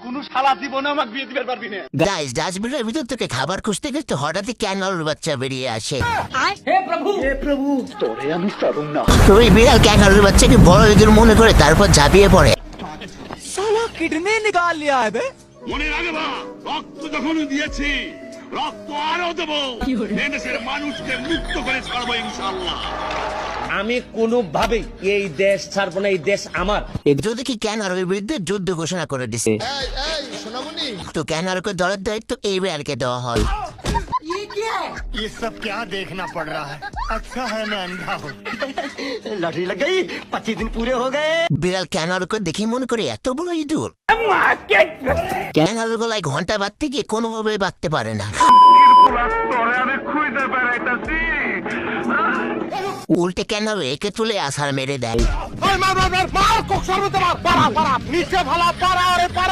কোনো শালা জীবনে আমাকে বিয়ে দিতে পারবি না। গাইস ডাস্টবিনের ভিতর থেকে খাবার খুঁজতে গেলে হঠাৎই ক্যাঙ্গারুর বাচ্চা বেরিয়ে আসে। তোরে আমি ছাড়ুম না। তো এই বিড়াল ক্যাঙ্গারুর বাচ্চাকে বড় ইঁদুর মনে করে তারপর ঝাঁপিয়ে পড়ে। মনে রাখবা, রক্ত যখন দিয়েছি রক্ত আরো দেবো। এদেশের মানুষকে মুক্ত করে ছাড়বো ইনশাআল্লাহ। আমি কোনোভাবেই এই দেশ ছাড়বো না, এই দেশ আমার। যদি কি ক্যাঙ্গারুর বিরুদ্ধে যুদ্ধ ঘোষণা করে দিছে। তো ক্যাঙ্গারুকে ধরার দায়িত্ব এই বিড়ালকে দেওয়া হয়। ये सब क्या देखना पड़ रहा है? अच्छा है मैं अंधा हूँ। লাঠি লগ গই, 25 দিন পুরে হো গয়ে। বিড়াল ক্যাঙ্গারুকে দেখে মনে করে এত বড় ইঁদুর। ক্যাঙ্গারুর গলায় ঘন্টা বাঁধতে গিয়ে কোনোভাবে বাঁধতে পারে না। উল্টে ক্যাঙ্গারু একে তুলে আছাড় মেরে দেয়। मार मार मार मार कोक सर में मार, पारा पारा नीचे भला पारा, अरे पारा।